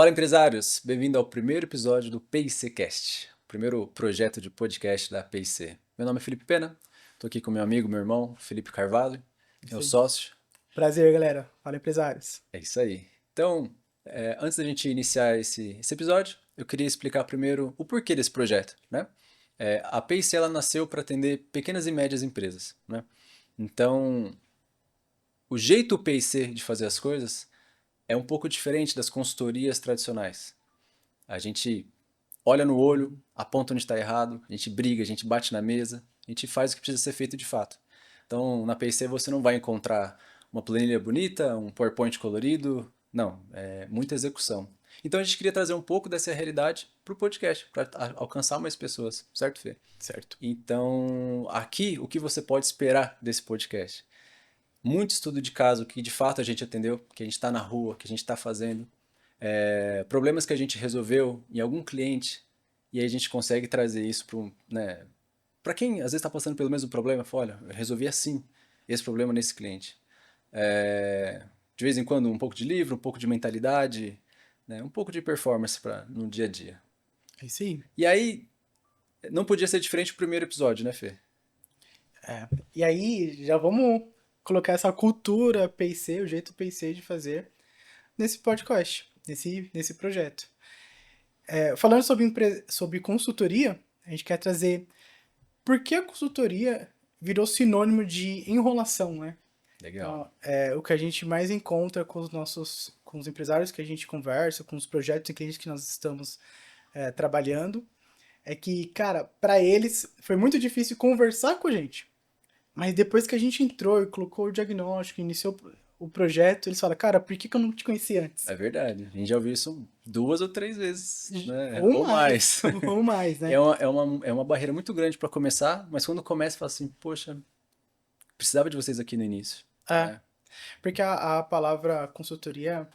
Fala, empresários! Bem-vindo ao primeiro episódio do PICcast, o primeiro projeto de podcast da PIC. Meu nome é Felipe Pena, estou aqui com meu amigo, meu irmão, Felipe Carvalho, Isso meu aí. sócio. Prazer, galera. Fala, empresários. É isso aí. Então, antes da gente iniciar esse episódio, eu queria explicar primeiro o porquê desse projeto, né? A PIC, ela nasceu para atender pequenas e médias empresas, né? Então, o jeito PIC de fazer as coisas é um pouco diferente das consultorias tradicionais. A gente olha no olho, aponta onde está errado, a gente briga, a gente bate na mesa, a gente faz o que precisa ser feito de fato. Então, na PIC você não vai encontrar uma planilha bonita, um PowerPoint colorido, não, é muita execução. Então a gente queria trazer um pouco dessa realidade para o podcast, para alcançar mais pessoas, certo, Fê? Certo. Então, aqui, o que você pode esperar desse podcast? Muito estudo de caso que de fato a gente atendeu, que a gente está na rua, que a gente está fazendo, problemas que a gente resolveu em algum cliente, e aí a gente consegue trazer isso para né, para quem às vezes está passando pelo mesmo problema, fala, olha, eu resolvi assim esse problema nesse cliente. De vez em quando um pouco de livro, um pouco de mentalidade, né, um pouco de performance no dia a dia. É isso aí. E aí, não podia ser diferente do primeiro episódio, né, Fê? E aí, já vamos colocar essa cultura PC, o jeito PC de fazer, nesse podcast, nesse projeto. Falando sobre consultoria, a gente quer trazer por que a consultoria virou sinônimo de enrolação, né? Legal. Então, o que a gente mais encontra com os empresários que a gente conversa, com os projetos e clientes que nós estamos trabalhando, é que, cara, para eles foi muito difícil conversar com a gente. Mas depois que a gente entrou e colocou o diagnóstico, iniciou o projeto, eles falam, cara, por que eu não te conhecia antes? É verdade. A gente já ouviu isso 2 ou 3 vezes, né? Ou Ou mais, mais. ou mais, né? É uma barreira muito grande para começar, mas quando começa, fala assim, poxa, precisava de vocês aqui no início, É, né? porque a palavra consultoria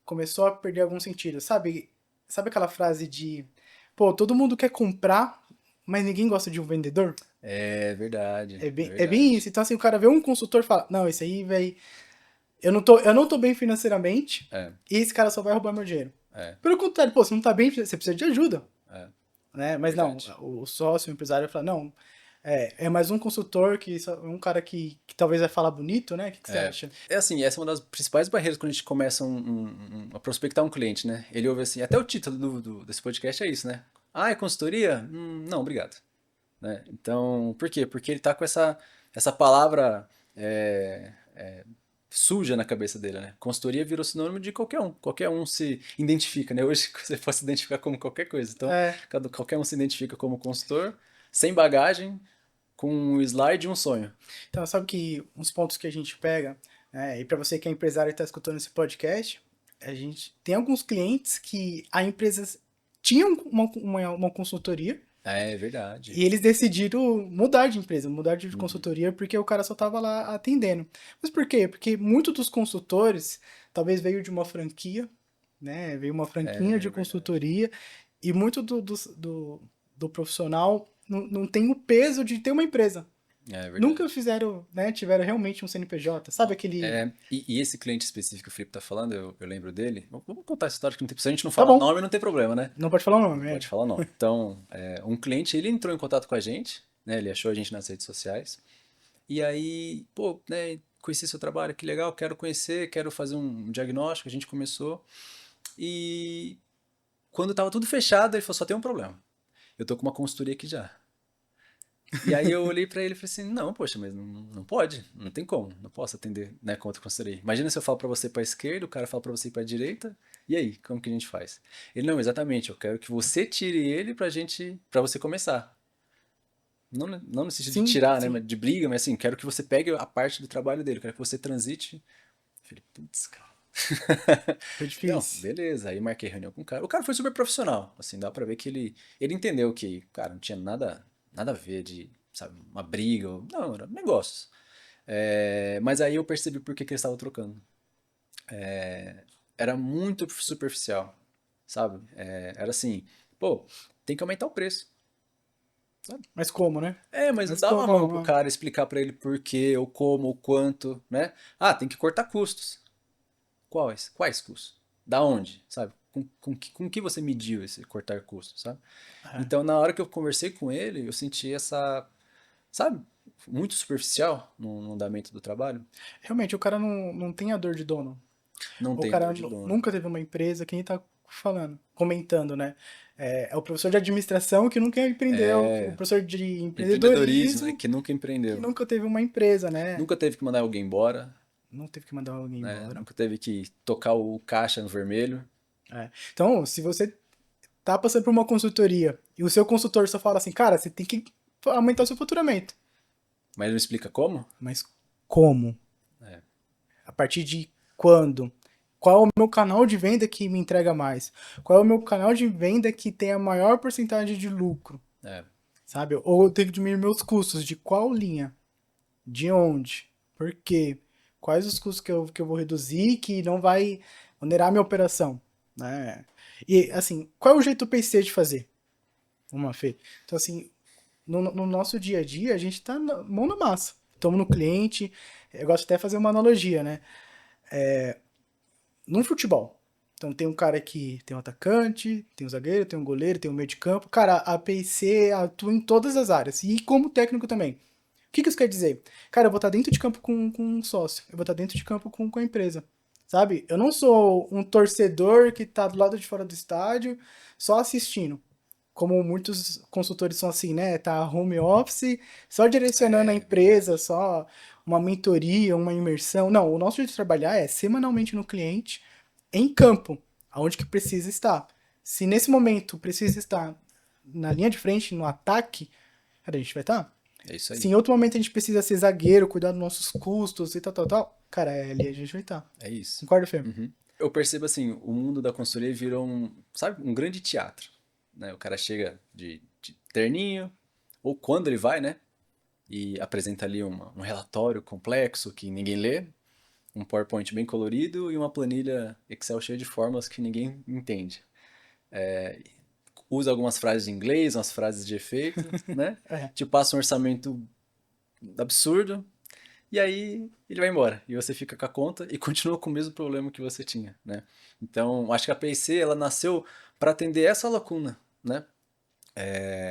começou a perder algum sentido. Sabe aquela frase de, pô, todo mundo quer comprar, mas ninguém gosta de um vendedor? É verdade, É é bem, é bem verdade. isso. Então, assim, o cara vê um consultor e fala, não, esse aí, velho, eu não tô bem financeiramente É, e esse cara só vai roubar meu dinheiro. é, Pelo contrário, pô, você não tá bem, você precisa de ajuda. é, Né? Mas não, verdade. o sócio, o empresário fala, não, é mais um consultor, um cara que talvez vai falar bonito, né? O que você É. acha? É assim, essa é uma das principais barreiras quando a gente começa a prospectar um cliente, né? Ele ouve assim, até o título desse podcast é isso, né? Ah, é consultoria? Não, obrigado. Né? Então, por quê? Porque ele tá com essa palavra suja na cabeça dele, né? Consultoria virou sinônimo de qualquer um se identifica, né? Hoje você pode se identificar como qualquer coisa, então É, qualquer um se identifica como consultor, sem bagagem, com um slide e um sonho. então sabe que uns pontos que a gente pega, né, e para você que é empresário e está escutando esse podcast, a gente tem alguns clientes que a empresa tinha uma consultoria É verdade. e eles decidiram mudar de empresa, mudar de Uhum. consultoria porque o cara só estava lá atendendo. Mas por quê? Porque muitos dos consultores talvez veio de uma franquia, né? Veio uma franquia de É verdade. consultoria e muito do profissional não tem o peso de ter uma empresa. É Nunca verdade. fizeram, né? Tiveram realmente um CNPJ. Sabe aquele. E esse cliente específico que o Felipe tá falando, eu lembro dele. Vamos contar essa história que não tem, se a gente não Tá falar bom, nome, não tem problema, né? não pode falar o Não nome, pode falar nome. Então, um cliente, ele entrou em contato com a gente, né? Ele achou a gente nas redes sociais. E aí, pô, né? Conheci seu trabalho, que legal, quero conhecer, quero fazer um diagnóstico. A gente começou. E quando tava tudo fechado, ele falou: só tem um problema. Eu tô com uma consultoria aqui já. E aí eu olhei pra ele e falei assim, não, poxa, mas não pode, não tem como, não posso atender, né, com outra consultoria. Imagina se eu falo pra você pra esquerda, o cara fala pra você ir pra direita, e aí, como que a gente faz? Ele, não, exatamente, eu quero que você tire ele pra você começar. Não no sentido de Sim, tirar, né, sim. de briga, mas assim, quero que você pegue a parte do trabalho dele, quero que você transite. Eu falei, putz, cara. Foi Não, difícil. beleza, aí marquei reunião com o cara. O cara foi super profissional, assim, dá pra ver que ele entendeu que, cara, não tinha nada a ver de, sabe, uma briga, não, era negócios. Mas aí eu percebi por que que eles estavam trocando. Era muito superficial, sabe? Era assim, pô, tem que aumentar o preço. Sabe? Mas como, né? Mas não Mas dava a mão pro como? cara explicar pra ele por quê, ou como, ou quanto, né? Ah, tem que cortar custos. Quais custos? Da onde? Sabe? com que você mediu esse cortar custos, sabe? É. Então, na hora que eu conversei com ele, eu senti essa, sabe, muito superficial no andamento do trabalho. Realmente, o cara não tem a dor de dono. Não O tem cara dor de dono. nunca teve uma empresa, quem tá falando, comentando, né? É o professor de administração que nunca empreendeu, o É, professor de empreendedorismo, né, empreendedorismo que nunca que empreendeu. nunca teve uma empresa, né? Nunca teve que mandar alguém embora, Não teve que mandar alguém né? embora. Nunca teve que tocar o caixa no vermelho. É. Então, se você tá passando por uma consultoria e o seu consultor só fala assim, cara, você tem que aumentar o seu faturamento. Mas ele não explica como? Mas como? É, A partir de quando? Qual é o meu canal de venda que me entrega mais? Qual é o meu canal de venda que tem a maior porcentagem de lucro? é, Sabe? Ou eu tenho que diminuir meus custos. De qual linha? De onde? Por quê? Quais os custos que eu vou reduzir que não vai onerar minha operação? Né? E, assim, qual é o jeito do PC de fazer? Uma Fê. Então, assim, no nosso dia a dia, a gente tá mão na massa. Estamos no cliente. Eu gosto até de fazer uma analogia, né? Num futebol. Então tem um cara que tem um atacante, tem um zagueiro, tem um goleiro, tem um meio de campo. Cara, a PIC atua em todas as áreas. E como técnico também. O que isso quer dizer? Cara, eu vou estar dentro de campo com um sócio. Eu vou estar dentro de campo com a empresa. Sabe? Eu não sou um torcedor que tá do lado de fora do estádio só assistindo. Como muitos consultores são assim, né? Tá home office, só direcionando a é empresa, verdade. só uma mentoria, uma imersão. Não, o nosso jeito de trabalhar é semanalmente no cliente, em campo, aonde que precisa estar. Se nesse momento precisa estar na linha de frente, no ataque, cara, a gente vai estar. É isso Se aí. em outro momento a gente precisa ser zagueiro, cuidar dos nossos custos e tal, tal, tal, cara, é ali a gente vai estar. É isso. Concorda, Fê? Uhum. Eu percebo assim, o mundo da consultoria virou um, sabe, um grande teatro, né? O cara chega de terninho, ou quando ele vai, né? E apresenta ali um relatório complexo que ninguém lê, um PowerPoint bem colorido e uma planilha Excel cheia de fórmulas que ninguém entende. Usa algumas frases em inglês, umas frases de efeito, né? É, Te passa um orçamento absurdo, e aí ele vai embora. E você fica com a conta e continua com o mesmo problema que você tinha, né? Então, acho que a PIC, ela nasceu para atender essa lacuna, né?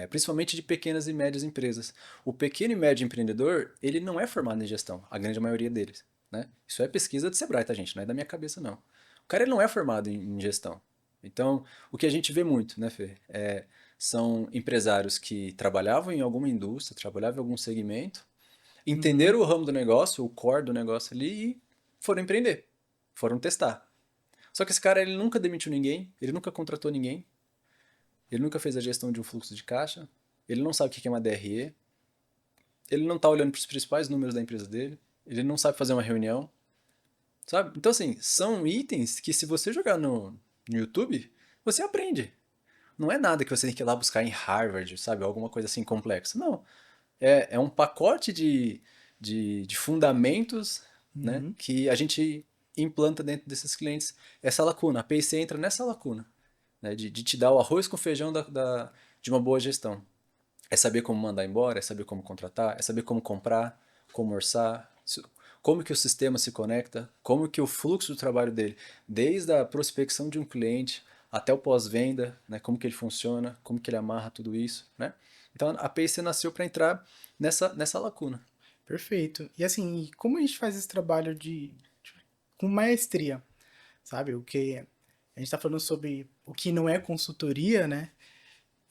Principalmente de pequenas e médias empresas. O pequeno e médio empreendedor, ele não é formado em gestão, a grande maioria deles, né? Isso é pesquisa do Sebrae, tá, gente? Não é da minha cabeça, não. O cara, ele não é formado em gestão. Então, o que a gente vê muito, né, Fê? São empresários que trabalhavam em alguma indústria, trabalhavam em algum segmento, uhum, entenderam o ramo do negócio, o core do negócio ali e foram empreender, foram testar. Só que esse cara, ele nunca demitiu ninguém, ele nunca contratou ninguém, ele nunca fez a gestão de um fluxo de caixa, ele não sabe o que é uma DRE, ele não está olhando para os principais números da empresa dele, ele não sabe fazer uma reunião, sabe? Então, assim, são itens que se você jogar no YouTube, você aprende. Não é nada que você tem que ir lá buscar em Harvard, sabe? Alguma coisa assim complexa. Não. É um pacote de fundamentos, né, uhum. que a gente implanta dentro desses clientes essa lacuna. A PIC entra nessa lacuna, né, de te dar o arroz com feijão de uma boa gestão. É saber como mandar embora, é saber como contratar, é saber como comprar, como orçar, como que o sistema se conecta, como que o fluxo do trabalho dele, desde a prospecção de um cliente até o pós-venda, né, como que ele funciona, como que ele amarra tudo isso, né? Então a PIC nasceu para entrar nessa lacuna. Perfeito. E assim, como a gente faz esse trabalho com maestria, sabe? O que a gente está falando sobre o que não é consultoria, né?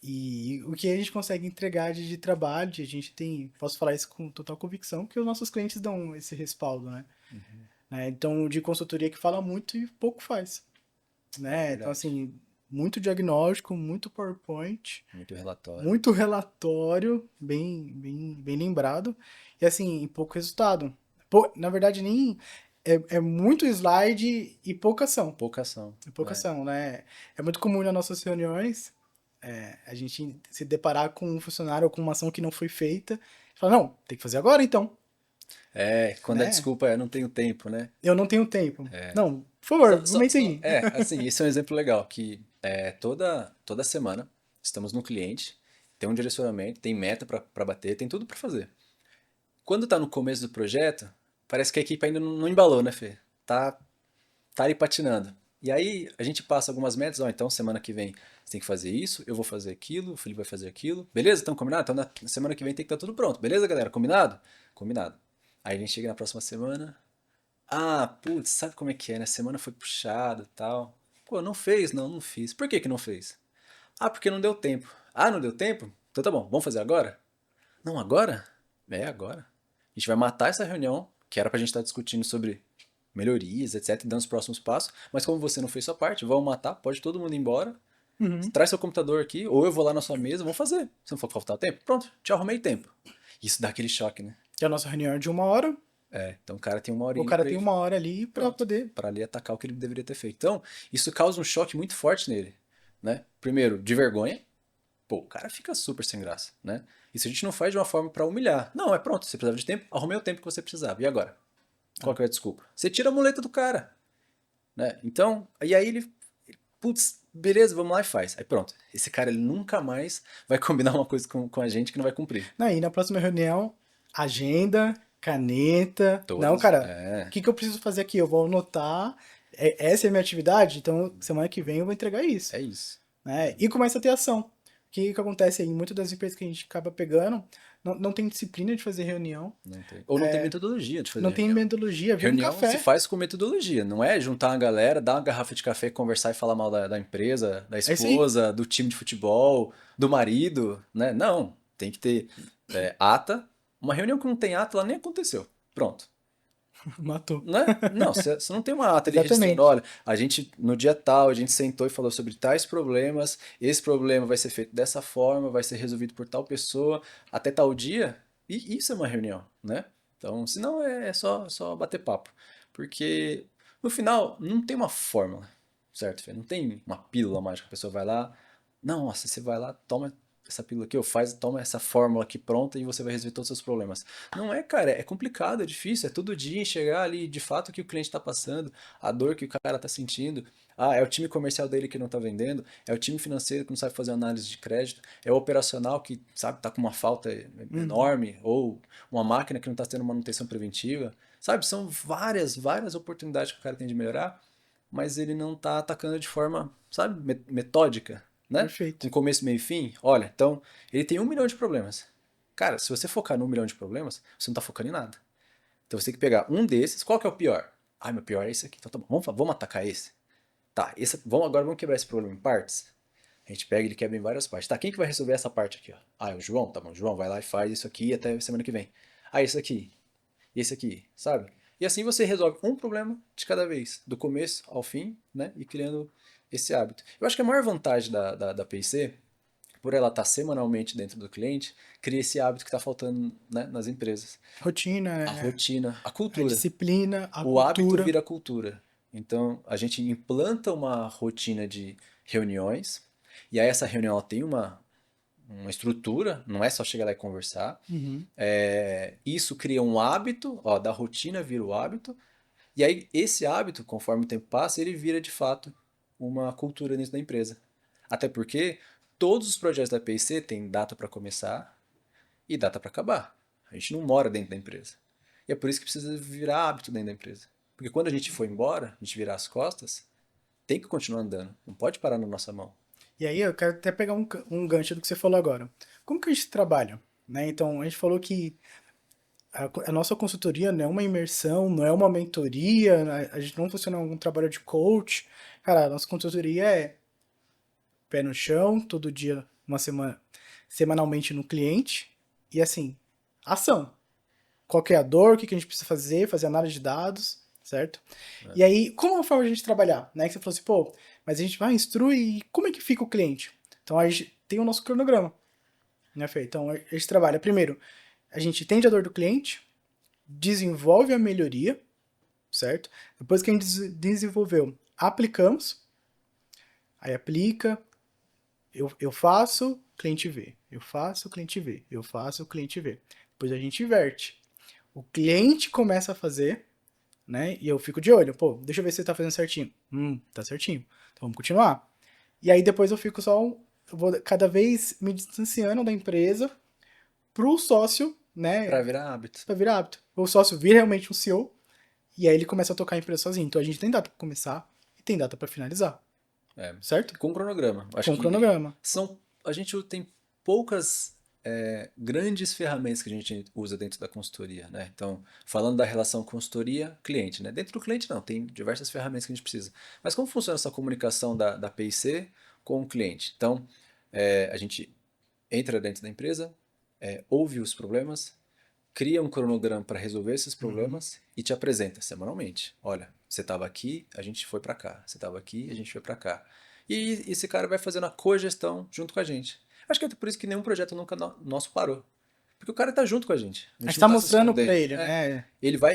E o que a gente consegue entregar de trabalho, a gente tem, posso falar isso com total convicção, que os nossos clientes dão esse respaldo, né? Então, de consultoria que fala muito e pouco faz, É né? Então, verdade. assim, muito diagnóstico, muito PowerPoint, Muito relatório. muito relatório, bem lembrado, e assim, e pouco resultado. Na verdade, nem é muito slide e pouca ação. Pouca ação. E pouca ação, né? É muito comum nas nossas reuniões a gente se deparar com um funcionário ou com uma ação que não foi feita, e falar, não, tem que fazer agora então, Quando a né? desculpa é não tenho tempo, né? Eu não tenho tempo. Não, por favor, comenta aí. Assim, esse é um exemplo legal, que toda semana estamos no cliente, tem um direcionamento, tem meta para bater, tem tudo para fazer. Quando está no começo do projeto, parece que a equipe ainda não embalou, né, Fê? Tá ali patinando. E aí a gente passa algumas metas, ó, então semana que vem você tem que fazer isso, eu vou fazer aquilo, o Felipe vai fazer aquilo. Beleza? Então combinado? Então na semana que vem tem que estar tudo pronto. Beleza, galera? Combinado? Combinado. Aí a gente chega na próxima semana. Ah, putz, sabe como é que é, né? Semana foi puxada e tal. Pô, não fez? Não, não fiz. Por que que não fez? Ah, porque não deu tempo. Ah, não deu tempo? Então tá bom, vamos fazer agora? Não, agora? É, agora. A gente vai matar essa reunião, que era pra gente estar discutindo sobre melhorias, etc, dando os próximos passos, mas como você não fez sua parte, vamos matar, pode todo mundo ir embora, Uhum. traz seu computador aqui, ou eu vou lá na sua mesa, vamos fazer. Se não for faltar tempo, pronto, te arrumei tempo. Isso dá aquele choque, né? Que a nossa reunião é de 1 hora, É, então o cara tem uma o horinha cara pra tem ele, 1 hora ali pra pronto, poder. para ali atacar o que ele deveria ter feito. Então, isso causa um choque muito forte nele, né? Primeiro, de vergonha, pô, o cara fica super sem graça, né? Isso a gente não faz de uma forma pra humilhar. Não, é pronto, você precisava de tempo, arrumei o tempo que você precisava. E agora? Qual que é a desculpa? Você tira a muleta do cara, né? Então, e aí ele, putz, beleza, vamos lá e faz. Aí pronto, esse cara ele nunca mais vai combinar uma coisa com a gente que não vai cumprir. Aí na próxima reunião, agenda, caneta. Não, Todas, cara, o é, que que eu preciso fazer aqui? Eu vou anotar. Essa é a minha atividade, então semana que vem eu vou entregar isso. é isso. Né? E começa a ter ação. O que acontece aí? Muitas das empresas que a gente acaba pegando não tem disciplina de fazer reunião, Não tem. Ou não tem metodologia de fazer não tem reunião. metodologia, vira um Reunião se café. faz com metodologia, não é juntar uma galera, dar uma garrafa de café, conversar e falar mal da empresa, da É isso aí. esposa, do time de futebol, do marido, né? Não, tem que ter ata. Uma reunião que não tem ata, ela nem aconteceu. Pronto. Matou. Né? Não, você não tem uma ata ali registrando, Exatamente. olha, a gente no dia tal, a gente sentou e falou sobre tais problemas, esse problema vai ser feito dessa forma, vai ser resolvido por tal pessoa, até tal dia, e isso é uma reunião, né? Então, senão é só bater papo. Porque no final não tem uma fórmula, certo, Fê? Não tem uma pílula mágica, a pessoa vai lá, não, nossa, você vai lá, toma essa pílula aqui, ou faz, toma essa fórmula aqui pronta e você vai resolver todos os seus problemas. Não é, cara, é complicado, é difícil, é todo dia enxergar ali de fato o que o cliente está passando, a dor que o cara está sentindo. Ah, é o time comercial dele que não está vendendo, é o time financeiro que não sabe fazer análise de crédito, é o operacional que, sabe, tá com uma falta Uhum. enorme, ou uma máquina que não está tendo manutenção preventiva. Sabe, são várias oportunidades que o cara tem de melhorar, mas ele não está atacando de forma, sabe, metódica, né? Com Perfeito. começo, meio e fim. Olha, então, ele tem 1 milhão de problemas. Cara, se você focar no 1 milhão de problemas, você não está focando em nada. Então você tem que pegar um desses. Qual que é o pior? Ah, meu pior é esse aqui. Então tá bom, vamos atacar esse. Tá, agora vamos quebrar esse problema em partes. A gente pega e ele quebra em várias partes. Tá, quem que vai resolver essa parte aqui? Ó? Ah, é o João? Tá bom, João vai lá e faz isso aqui até semana que vem. Ah, esse aqui. Esse aqui, sabe? E assim você resolve um problema de cada vez, do começo ao fim, né? E criando esse hábito. Eu acho que a maior vantagem da PIC, por ela estar semanalmente dentro do cliente, cria esse hábito que está faltando, né, nas empresas. Rotina, A rotina, a a cultura. disciplina, a O hábito cultura. vira cultura. Então, a gente implanta uma rotina de reuniões, e aí essa reunião ela tem uma estrutura, não é só chegar lá e conversar. Uhum. Isso cria um hábito, ó, da rotina vira o hábito, e aí esse hábito, conforme o tempo passa, ele vira de fato uma cultura dentro da empresa. Até porque todos os projetos da PIC têm data para começar e data para acabar. A gente não mora dentro da empresa. E é por isso que precisa virar hábito dentro da empresa. Porque quando a gente for embora, a gente virar as costas, tem que continuar andando. Não pode parar na nossa mão. E aí eu quero até pegar um gancho do que você falou agora. Como que a gente trabalha? Né? Então, a gente falou que a nossa consultoria não é uma imersão, não é uma mentoria, né? A gente não funciona como um trabalho de coach. Cara, a nossa consultoria é pé no chão, todo dia, uma semana, semanalmente no cliente. E assim, ação. Qual que é a dor, o que que a gente precisa fazer análise de dados, certo? Né? E aí, como é a forma de a gente trabalhar? Né? Que você falou assim, pô, mas a gente vai, instrui, e como é que fica o cliente? Então a gente tem o nosso cronograma, né, Fê? Então a gente trabalha, primeiro, a gente entende a dor do cliente, desenvolve a melhoria, certo? Depois que a gente desenvolveu, aplicamos, aí aplica, eu faço, cliente vê. Eu faço, o cliente vê. Eu faço, o cliente vê. Depois a gente inverte. O cliente começa a fazer, né? E eu fico de olho. Pô, deixa eu ver se ele tá fazendo certinho. Tá certinho. Então vamos continuar. E aí depois eu fico só. Eu vou cada vez me distanciando da empresa pro sócio, Para né? virar hábito. Pra virar hábito. O sócio vira realmente um CEO. E aí ele começa a tocar a empresa sozinho. Então a gente tem data pra começar tem data para finalizar, É, certo? com cronograma. Acho Com que cronograma. a gente tem poucas grandes ferramentas que a gente usa dentro da consultoria, né? Então, falando da relação consultoria-cliente, né? Dentro do cliente não, tem diversas ferramentas que a gente precisa. Mas como funciona essa comunicação da PIC com o cliente? Então, a gente entra dentro da empresa, ouve os problemas, cria um cronograma para resolver esses Uhum. problemas e te apresenta semanalmente. Olha, você estava aqui, a gente foi para cá. Você estava aqui, a gente foi para cá. E esse cara vai fazendo a cogestão junto com a gente. Acho que é por isso que nenhum projeto nunca nosso parou. Porque o cara está junto com a gente. A A gente gente não tá está se mostrando para escondendo. ele, né?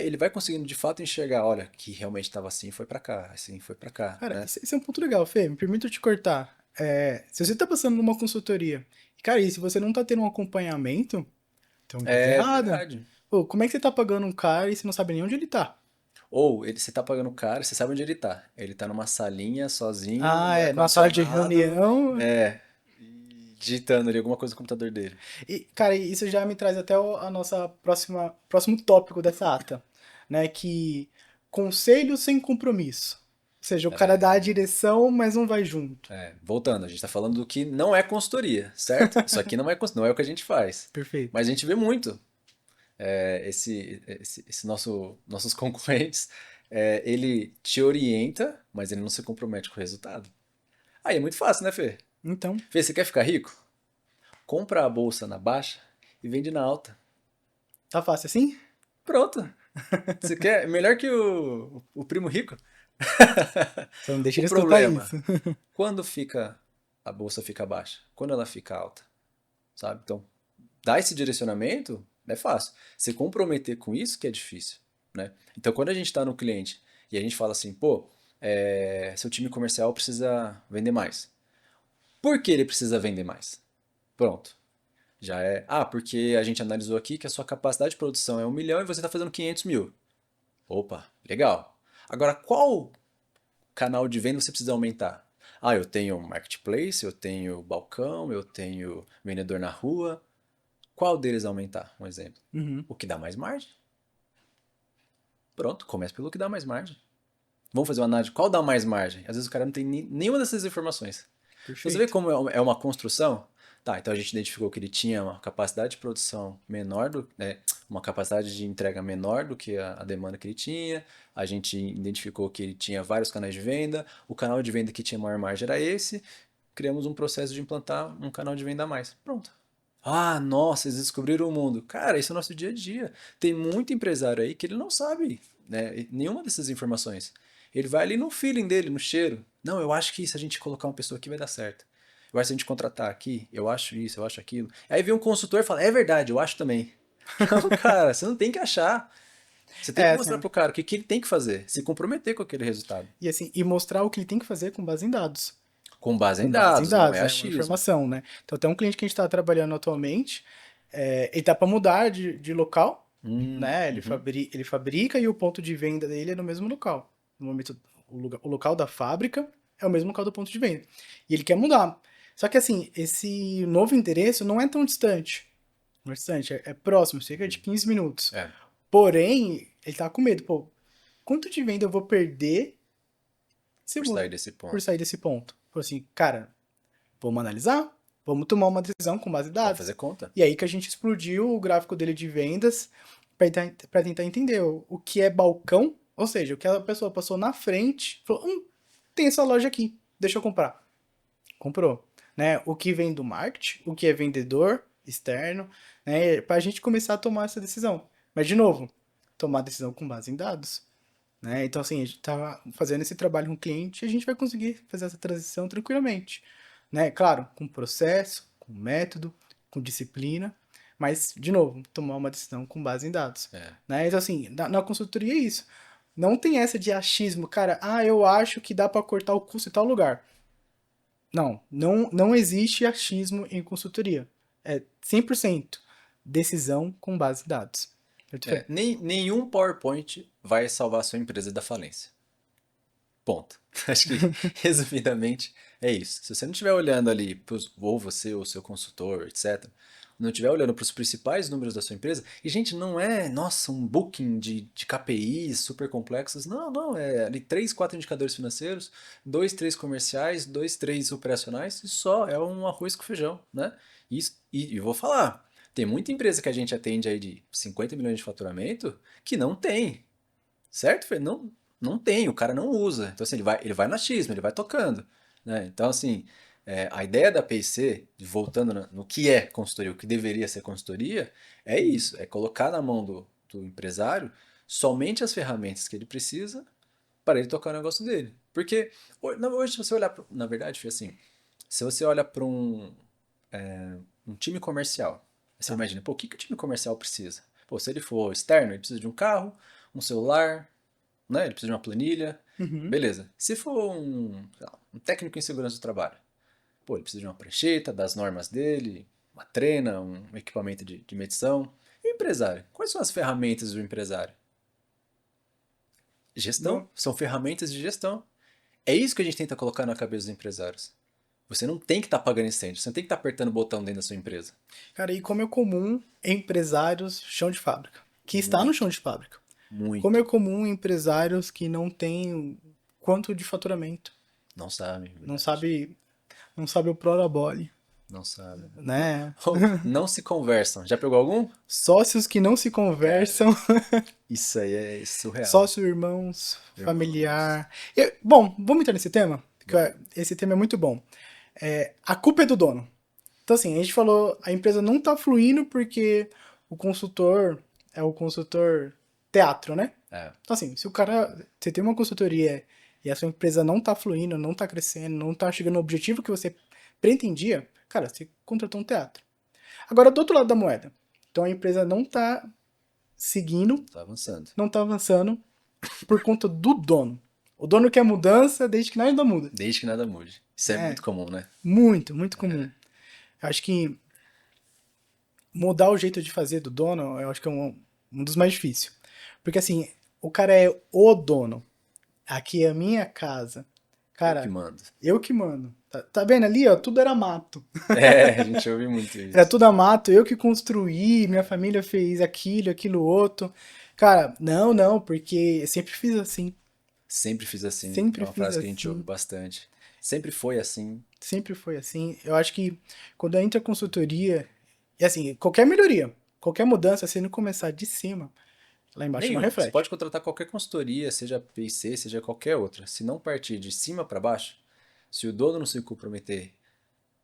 Ele vai conseguindo de fato enxergar, olha, que realmente estava assim, foi para cá, assim, foi para cá, Cara, né? esse é um ponto legal, Fê. Me permita te cortar. Se você tá passando numa consultoria, cara, e se você não tá tendo um acompanhamento, tem uma coisa É errada. verdade. Pô, como é que você tá pagando um cara e você não sabe nem onde ele tá? Ou você tá pagando o cara, você sabe onde ele tá. Ele tá numa salinha sozinho, Ah, no numa sala de ar-condicionado, reunião. e digitando ali alguma coisa no computador dele. E, cara, isso já me traz até a nossa próximo tópico dessa ata, né? Que conselho sem compromisso. Ou seja, o cara dá a direção, mas não vai junto. Voltando, a gente tá falando do que não é consultoria, certo? Isso aqui não é o que a gente faz. Perfeito. Mas a gente vê muito esse nossos concorrentes. Ele te orienta, mas ele não se compromete com o resultado. Aí é muito fácil, né, Fê? Então, Fê, você quer ficar rico? Compra a bolsa na baixa e vende na alta. tá fácil assim? Pronto. Você quer? Melhor que o primo rico. Só não deixa O ele escutar problema, isso. quando a bolsa fica baixa, quando ela fica alta, sabe? Então, dar esse direcionamento é fácil. Se comprometer com isso que é difícil, né? Então, quando a gente está no cliente e a gente fala assim, pô, seu time comercial precisa vender mais. Por que ele precisa vender mais? Pronto. Já é, porque a gente analisou aqui que a sua capacidade de produção é 1 milhão e você está fazendo 500 mil. Opa, legal. Agora, qual canal de venda você precisa aumentar? Eu tenho marketplace, eu tenho balcão, eu tenho vendedor na rua. Qual deles aumentar? Um exemplo. Uhum, O que dá mais margem. Pronto, começa pelo que dá mais margem. Vamos fazer uma análise. Qual dá mais margem? Às vezes o cara não tem nenhuma dessas informações. Então você vê perfeito. como é uma construção? Tá, então a gente identificou que ele tinha uma capacidade de produção menor uma capacidade de entrega menor do que a demanda que ele tinha. A gente identificou que ele tinha vários canais de venda. O canal de venda que tinha maior margem era esse. Criamos um processo de implantar um canal de venda a mais. Pronto. Nossa, eles descobriram o mundo. Cara, isso é o nosso dia a dia. Tem muito empresário aí que ele não sabe, né, nenhuma dessas informações. Ele vai ali no feeling dele, no cheiro. Não, eu acho que se a gente colocar uma pessoa aqui vai dar certo. Eu acho que se a gente contratar aqui, eu acho isso, eu acho aquilo. Aí vem um consultor e fala, é verdade, eu acho também. Não, cara, você não tem que achar. Você tem que mostrar Assim, pro cara o que ele tem que fazer, se comprometer com aquele resultado. e assim, e mostrar o que ele tem que fazer com base em dados. Com base em Com base em dados, não dados, é né? Uma achismo. informação, né? Então, tem um cliente que a gente está trabalhando atualmente, ele tá para mudar de local, né? Uhum. Ele fabrica e o ponto de venda dele é no mesmo local. No momento, o local da fábrica é o mesmo local do ponto de venda. E ele quer mudar. Só que assim, esse novo endereço não é tão distante. Não é distante, é próximo, cerca de 15 minutos. É, Porém, ele tá com medo, pô, quanto de venda eu vou perder se eu por sair vou, desse por ponto. sair desse ponto? Falei assim, cara, vamos analisar? Vamos tomar uma decisão com base em Vamos dados. fazer conta. E aí que a gente explodiu o gráfico dele de vendas para tentar entender o que é balcão, ou seja, o que a pessoa passou na frente, falou, tem essa loja aqui, deixa eu comprar. Comprou. Né? O que vem do marketing, o que é vendedor externo, né? Para a gente começar a tomar essa decisão. Mas, de novo, tomar decisão com base em dados. Né? Então, assim, a gente está fazendo esse trabalho com o cliente e a gente vai conseguir fazer essa transição tranquilamente. Né? Claro, com processo, com método, com disciplina, mas, de novo, tomar uma decisão com base em dados. É. Né? Então, assim, na consultoria é isso. Não tem essa de achismo, cara, eu acho que dá para cortar o custo em tal lugar. Não existe achismo em consultoria. É 100% decisão com base em dados. Certo, Fê? Nenhum PowerPoint vai salvar a sua empresa da falência. Ponto. Acho que, resumidamente, é isso. Se você não estiver olhando ali, ou você, ou seu consultor, etc., não estiver olhando para os principais números da sua empresa, e gente, não é, nossa, um booking de KPIs super complexos, não, não, é ali 3, 4 indicadores financeiros, 2, 3 comerciais, 2, 3 operacionais, e só, é um arroz com feijão, né? E vou falar, tem muita empresa que a gente atende aí de 50 milhões de faturamento que não tem, certo, Fê? Não, não tem, o cara não usa. Então, assim, ele vai na X, ele vai tocando, né? Então, assim, a ideia da PIC, voltando no que é consultoria, o que deveria ser consultoria, é isso, é colocar na mão do empresário somente as ferramentas que ele precisa para ele tocar o negócio dele. Porque hoje, se você olhar, na verdade, Fê, assim, se você olha para um time comercial, você Tá. imagina, pô, o que o time comercial precisa? Pô, se ele for externo, ele precisa de um carro, um celular, né? Ele precisa de uma planilha. Uhum. Beleza. Se for sei lá, um técnico em segurança do trabalho, pô, ele precisa de uma prancheta, das normas dele, uma trena, um equipamento de medição. E o empresário? Quais são as ferramentas do empresário? Gestão. Não. São ferramentas de gestão. É isso que a gente tenta colocar na cabeça dos empresários. Você não tem que estar pagando incêndio, você não tem que estar apertando o botão dentro da sua empresa. Cara, e como é comum empresários chão de fábrica, que está no chão Muito, de fábrica. Como é muito. comum empresários que não têm quanto de faturamento, Não sabe, não verdade. sabe, não sabe o prorabole, Não sabe. Não, né? ou não se conversam. Já pegou algum? Sócios que não se Cara, conversam, isso aí é surreal. sócio, irmãos, Irmãos. familiar. Bom, vamos entrar nesse tema? Porque Vamos. esse tema é muito bom. A culpa é do dono. Então, assim, a gente falou, a empresa não tá fluindo porque o consultor é o consultor teatro, né? É, Então, assim, se o cara, você tem uma consultoria e a sua empresa não tá fluindo, não tá crescendo, não tá chegando no objetivo que você pretendia, cara, você contratou um teatro. Agora, do outro lado da moeda, então a empresa não tá seguindo, não tá avançando. não tá avançando por conta do dono. O dono quer mudança desde que nada não muda. Desde que nada mude. Isso é É, muito comum, né? muito, muito comum. Eu acho que mudar o jeito de fazer do dono, eu acho que é um dos mais difíceis. Porque assim, o cara é o dono. Aqui é a minha casa. Eu que Cara, mando. eu que mando. Tá vendo ali, ó? Tudo era mato. É, a gente ouve muito Era isso. tudo a mato, eu que construí, minha família fez aquilo, aquilo outro. Cara, não, não, porque eu sempre fiz assim. Sempre fiz assim. É Sempre uma fiz frase que a gente ouve assim. bastante. Sempre foi assim. Sempre foi assim. Eu acho que quando entra a consultoria, e assim, qualquer melhoria, qualquer mudança, se não começar de cima, lá embaixo não Nenhum. Você pode reflete. contratar qualquer consultoria, seja PIC, seja qualquer outra. Se não partir de cima para baixo, se o dono não se comprometer,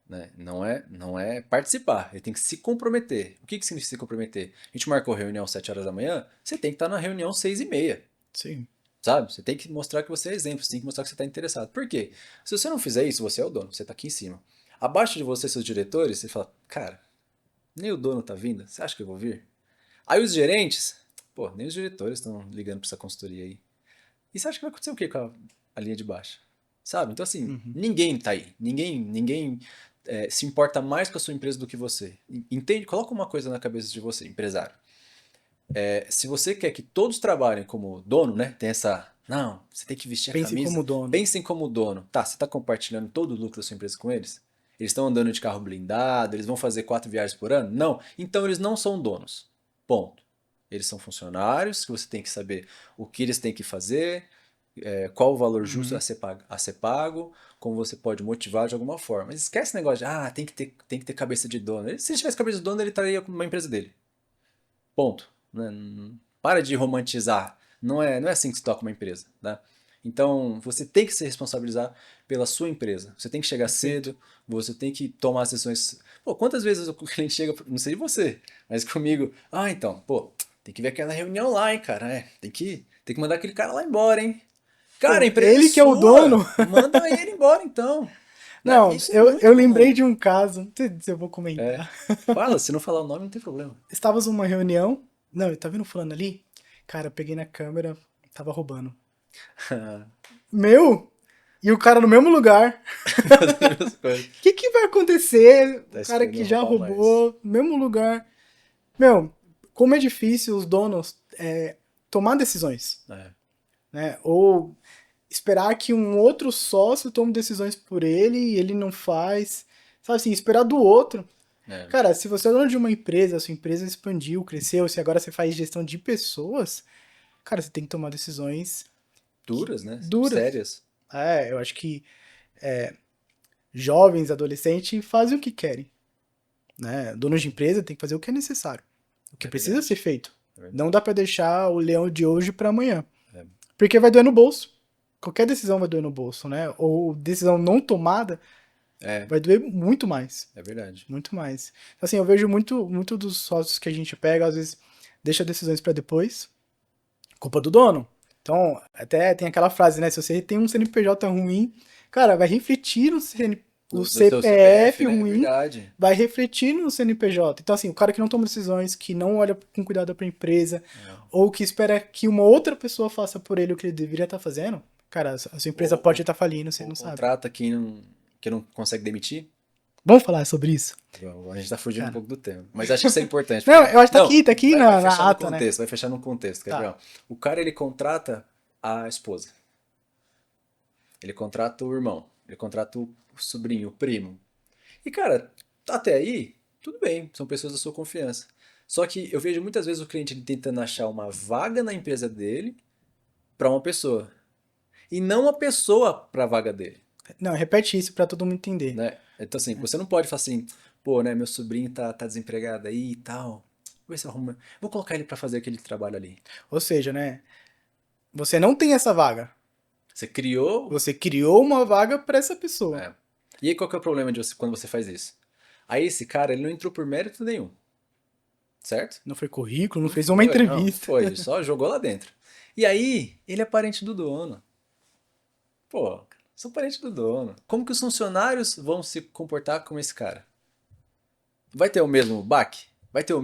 né, não é participar, ele tem que se comprometer. O que significa se comprometer? A gente marcou reunião às 7 horas da manhã, você tem que estar na reunião às 6:30. Sim. Sabe? Você tem que mostrar que você é exemplo, você tem que mostrar que você está interessado. Por quê? Se você não fizer isso, você é o dono, você está aqui em cima. Abaixo de você, seus diretores, você fala, cara, nem o dono tá vindo, você acha que eu vou vir? Aí os gerentes, pô, nem os diretores estão ligando para essa consultoria aí. E você acha que vai acontecer o quê com a linha de baixo? Sabe? Então, assim, Uhum. ninguém tá aí. Ninguém se importa mais com a sua empresa do que você. Entende? Coloca uma coisa na cabeça de você, empresário. Se você quer que todos trabalhem como dono, né? Tem essa. Não, você tem que vestir a Pense como camisa. dono. Pensem como dono. Tá, você está compartilhando todo o lucro da sua empresa com eles? Eles estão andando de carro blindado, eles vão fazer 4 viagens por ano? Não. Então eles não são donos. Ponto. Eles são funcionários, que você tem que saber o que eles têm que fazer, qual o valor justo Uhum. a ser pago, como você pode motivar de alguma forma. Mas esquece esse negócio de, tem que ter cabeça de dono. Se ele tivesse cabeça de dono, ele estaria com uma empresa dele. Ponto. Né? Para de romantizar. Não é assim que se toca uma empresa. Né? Então, você tem que se responsabilizar pela sua empresa. Você tem que chegar Perfeito. cedo, você tem que tomar as decisões. Pô, quantas vezes o cliente chega, não sei você, mas comigo, então, pô, tem que ver aquela reunião lá, hein, cara. Tem que mandar aquele cara lá embora, hein. Cara, a Pô, empresa é ele que é o dono. sua. Manda ele embora, então. Né? Não, Isso é eu muito lembrei comum. de um caso, não sei se eu vou É. comentar. Fala, se não falar o nome, não tem problema. Estávamos numa reunião. Não, tá vendo fulano ali? Cara, eu peguei na câmera, tava roubando. Meu! E o cara no mesmo lugar. Fazendo as mesmas coisas. O que vai acontecer? O Tá cara esperando que eu já roubar mais. roubou, no mesmo lugar. Meu, como é difícil os donos tomar decisões, É. né? Ou esperar que um outro sócio tome decisões por ele e ele não faz. Sabe assim, esperar do outro. É. Cara, se você é dono de uma empresa, a sua empresa expandiu, cresceu, se agora você faz gestão de pessoas, cara, você tem que tomar decisões Duras, né? duras. Sérias. Eu acho que jovens, adolescentes fazem o que querem, né? Donos de empresa tem que fazer o que é necessário, o que É precisa ser verdade. feito. É verdade. Não dá pra deixar o leão de hoje pra amanhã, É, porque vai doer no bolso. Qualquer decisão vai doer no bolso, né? Ou decisão não tomada é, vai doer muito mais. é verdade. Muito mais. Assim, eu vejo muito dos sócios que a gente pega, às vezes deixa decisões pra depois, culpa do dono. Então, até tem aquela frase, né? Se você tem um CNPJ ruim, cara, vai refletir o Do seu CPF, CPF né? É ruim, verdade. vai refletir no CNPJ. Então, assim, o cara que não toma decisões, que não olha com cuidado pra empresa, É. ou que espera que uma outra pessoa faça por ele o que ele deveria estar fazendo, cara, a sua empresa pode Ou, estar falindo, você ou não sabe. contrata quem não consegue demitir. Vamos falar sobre isso? Bom, a gente tá fugindo um Cara. pouco do tema. Mas acho que isso é importante, Não, porque. eu acho que Não, tá aqui vai na fechar no ata, né? contexto, vai fechar no contexto, quer ver? Tá. Ó. O cara, ele contrata a esposa. Ele contrata o irmão. Ele contrata o sobrinho, o primo. E, cara, até aí, tudo bem, são pessoas da sua confiança. Só que eu vejo muitas vezes o cliente ele tentando achar uma vaga na empresa dele para uma pessoa. E não a pessoa para a vaga dele. Não, repete isso pra todo mundo entender. Né? Então, assim, você não pode falar assim, pô, né, meu sobrinho tá desempregado aí e tal. Vou ver se eu arrumo. Vou colocar ele para fazer aquele trabalho ali. Ou seja, né? Você não tem essa vaga. Você criou. Você criou uma vaga pra essa pessoa. É. E aí qual que é o problema de você, quando você faz isso? Aí esse cara, ele não entrou por mérito nenhum, certo? Não foi currículo, não Não fez uma foi, não, entrevista. foi, ele só jogou lá dentro. E aí, ele é parente do dono. Pô, sou parente do dono. Como que os funcionários vão se comportar com esse cara? Vai ter o mesmo baque? Vai ter a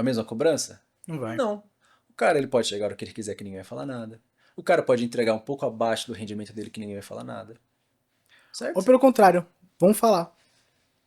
mesma cobrança? Não vai. Não. O cara ele pode chegar a hora que ele quiser que ninguém vai falar nada. O cara pode entregar um pouco abaixo do rendimento dele que ninguém vai falar nada. Ou Certo? pelo contrário, vamos falar.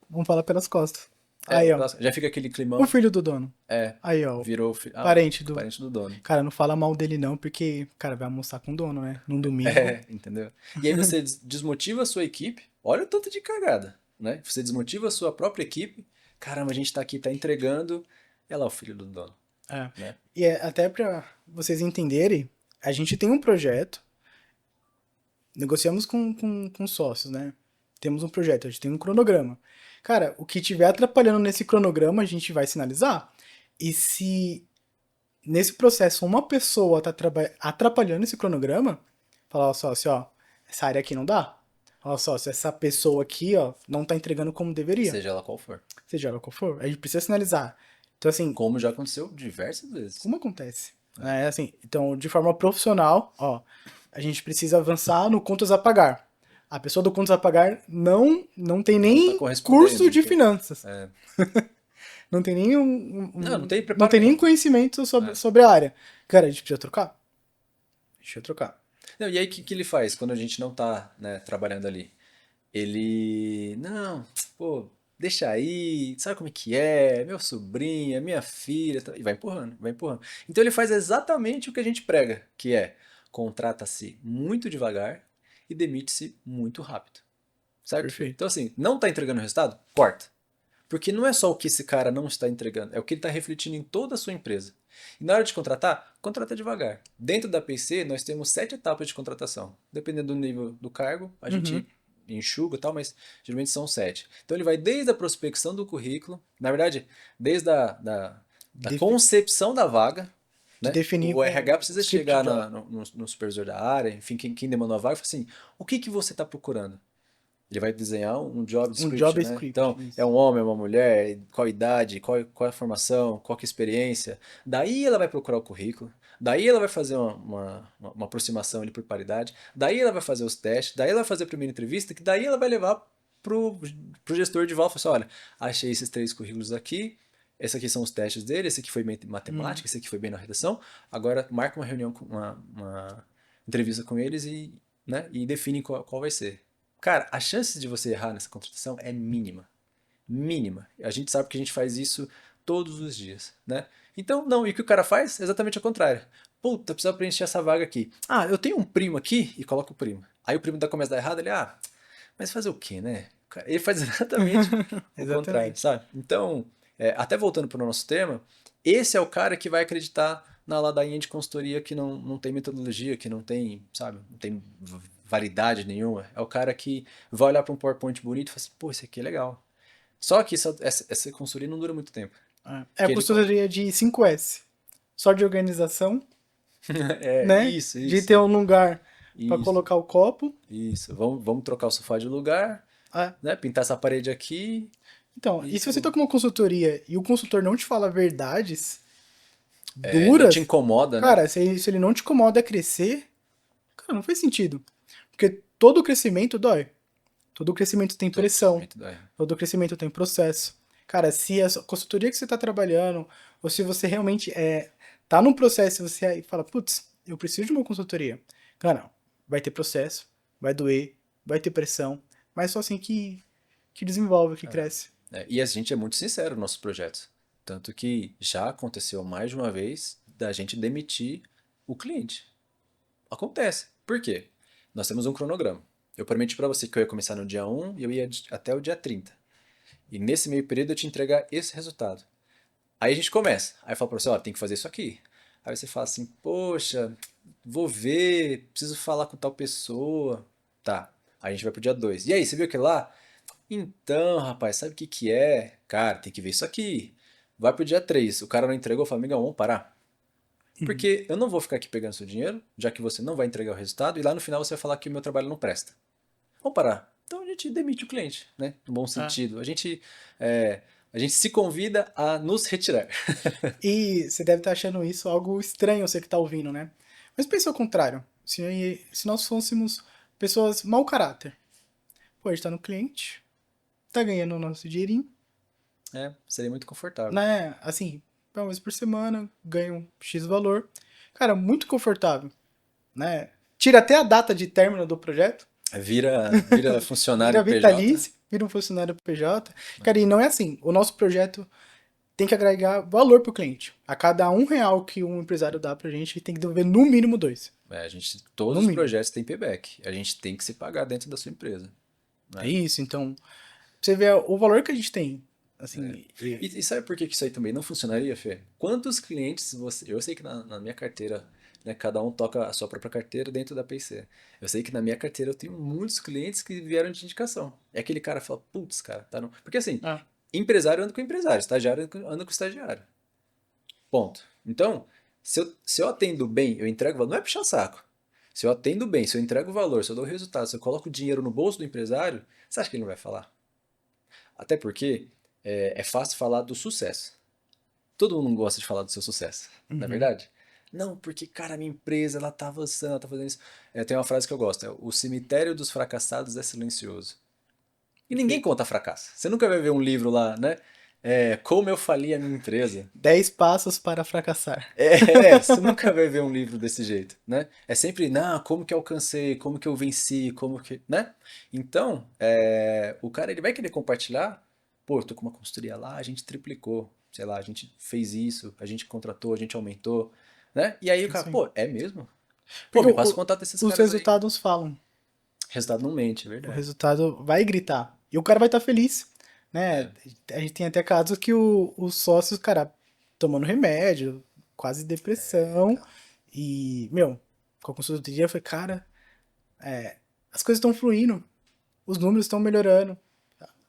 Vamos falar pelas costas. Aí, ó. Já fica aquele O climão. filho do dono. É, Aí, ó. virou Parente do. parente do dono. Cara, não fala mal dele não, porque, cara, vai almoçar com o dono, né? Num domingo. É, entendeu? E aí você desmotiva a sua equipe. Olha o tanto de cagada, né? Você desmotiva a sua própria equipe. Caramba, a gente tá aqui, tá entregando. É lá o filho do dono, É. né? E até pra vocês entenderem, a gente tem um projeto, negociamos com sócios, né? Temos um projeto, a gente tem um cronograma. Cara, o que tiver atrapalhando nesse cronograma, a gente vai sinalizar. E se nesse processo uma pessoa tá atrapalhando esse cronograma, falar, ó, sócio, ó, essa área aqui não dá. Ó, sócio, essa pessoa aqui, ó, não tá entregando como deveria. Seja ela qual for. Seja ela qual for. A gente precisa sinalizar. Então, assim, Como já aconteceu diversas vezes. como acontece? É assim, então, de forma profissional, ó, a gente precisa avançar no contas a pagar. A pessoa do contas a pagar não tem Não tá nem correspondendo. curso de Não tem- finanças. É. Não tem nem Não tem não preparo tem nem nenhum. conhecimento É. sobre a área. Cara, a gente precisa trocar? Deixa eu trocar. Não, e aí o que ele faz quando a gente não tá, né, trabalhando ali? Ele. Não, pô, deixa aí, sabe como é que é? Meu sobrinho, é minha filha. E vai empurrando, vai empurrando. Então ele faz exatamente o que a gente prega, que é contrata-se muito devagar e demite-se muito rápido. Certo? Perfeito. Então, assim, não está entregando o resultado? Corta. Porque não é só o que esse cara não está entregando, é o que ele está refletindo em toda a sua empresa. E na hora de contratar, contrata devagar. Dentro da PC, nós temos 7 etapas de contratação. Dependendo do nível do cargo, a Uhum. gente enxuga e tal, mas geralmente são 7. Então ele vai desde a prospecção do currículo, na verdade, desde da Defi- concepção da vaga, de né? definir O RH o precisa script chegar job. no supervisor da área, enfim, quem demandou a vaga, e falar assim, o que você está procurando? Ele vai desenhar um job Um job description, né? script. Então, é Isso. um homem, é uma mulher, qual idade, qual é a formação, qual que é a experiência. Daí ela vai procurar o currículo, daí ela vai fazer uma aproximação ali por paridade, daí ela vai fazer os testes, daí ela vai fazer a primeira entrevista, que daí ela vai levar pro gestor de volta e falar assim, olha, achei esses 3 currículos aqui, esses aqui são os testes dele, esse aqui foi bem Hum. matemática, esse aqui foi bem na redação, agora marca uma reunião, uma entrevista com eles né, e define qual vai ser. Cara, a chance de você errar nessa contratação é mínima. Mínima. A gente sabe que a gente faz isso todos os dias, né? Então, não, e o que o cara faz? Exatamente o contrário. Puta, precisa preencher essa vaga aqui. Ah, eu tenho um primo aqui e coloca o primo. Aí o primo começa a dar errado, ele, mas fazer o quê, né? Ele faz exatamente o contrário, Exatamente. sabe? Então, até voltando para o nosso tema, esse é o cara que vai acreditar na ladainha de consultoria que não tem metodologia, que não tem, sabe, não tem validade nenhuma. É o cara que vai olhar para um PowerPoint bonito e fala assim, pô, esse aqui é legal. Só que essa consultoria não dura muito tempo. É a Porque ele... consultoria de 5S. Só de organização, né? Isso, De ter isso, um lugar para isso, colocar o copo. isso. Vamos trocar o sofá de lugar, É. né? Pintar essa parede aqui Então, e e se você acabou. tá com uma consultoria e o consultor não te fala verdades Não te duras, incomoda, né? cara, se ele não te incomoda a crescer, cara, não faz sentido. Porque todo crescimento dói. Todo crescimento tem Todo pressão. crescimento dói. Todo crescimento tem processo. Cara, se a consultoria que você está trabalhando, ou se você realmente tá num processo e você aí fala, putz, eu preciso de uma consultoria. Cara, vai ter processo, vai doer, vai ter pressão, mas só assim que desenvolve, que cresce. E a gente é muito sincero nos nossos projetos. Tanto que já aconteceu mais de uma vez da gente demitir o cliente. Acontece. Por quê? Nós temos um cronograma. Eu prometi para você que eu ia começar no dia 1 e eu ia até o dia 30. E nesse meio período eu te entregar esse resultado. Aí a gente começa. Aí eu falo para você, ó, tem que fazer isso aqui. Aí você fala assim, poxa, vou ver, preciso falar com tal pessoa. Tá. Aí a gente vai pro dia 2. E aí, você viu aquilo lá? Então, rapaz, sabe o que que é? Cara, tem que ver isso aqui. Vai pro dia 3. O cara não entregou, fala, amigão, vamos parar. Uhum. Porque eu não vou ficar aqui pegando seu dinheiro, já que você não vai entregar o resultado, e lá no final você vai falar que o meu trabalho não presta. Vamos parar. Então a gente demite o cliente, né? No bom Ah. sentido. A gente se convida a nos retirar. E você deve estar achando isso algo estranho, você que está ouvindo, né? Mas pense ao contrário. Se nós fôssemos pessoas mau caráter, pô, a gente tá no cliente, tá ganhando o nosso dinheirinho, Seria muito confortável. né? Assim, uma vez por semana, ganho um X valor. Cara, muito confortável, né? Tira até a data de término do projeto, Vira funcionário vira PJ. vitalício, vira um funcionário PJ. Cara, e não é assim. O nosso projeto tem que agregar valor pro cliente. A cada R$ 1 que um empresário dá pra gente, tem que devolver no mínimo dois. Todos No os mínimo. projetos têm payback. A gente tem que se pagar dentro da sua empresa, É né? isso, então, pra você vê o valor que a gente tem. Assim, E sabe por que que isso aí também não funcionaria, Fê? Quantos clientes você. Eu sei que na minha carteira, né, cada um toca a sua própria carteira dentro da PC. Eu sei que na minha carteira eu tenho muitos clientes que vieram de indicação. É aquele cara que fala, putz, cara, tá no. Porque assim, ah, empresário anda com empresário, estagiário anda com estagiário. Ponto. Então, se eu atendo bem, eu entrego valor. Não é puxar saco. Se eu atendo bem, se eu entrego valor, se eu dou resultado, se eu coloco dinheiro no bolso do empresário, você acha que ele não vai falar? Até porque é fácil falar do sucesso. Todo mundo gosta de falar do seu sucesso, não é uhum. verdade? Não, porque, cara, a minha empresa, ela tá avançando, ela tá fazendo isso. Tem uma frase que eu gosto, o cemitério dos fracassados é silencioso. E ninguém Perfeito. conta fracasso. Você nunca vai ver um livro lá, né? Como eu fali a minha empresa. 10 passos para fracassar. Você nunca vai ver um livro desse jeito, né? É sempre, não, como que eu alcancei, como que eu venci, como que, né? Então, o cara ele vai querer compartilhar, pô, eu tô com uma consultoria lá, a gente triplicou, sei lá, a gente fez isso, a gente contratou, a gente aumentou, né? E aí o cara, Isso aí. pô, é mesmo? Pô, Porque me passa o contato desses os caras aí. resultados falam. Resultado não mente, é O verdade. resultado vai gritar. E o cara vai estar feliz, né? É, A gente tem até casos que os sócios, cara, tomando remédio, quase depressão. cara. E, meu, com a consultoria foi, cara, as coisas estão fluindo, os números estão melhorando,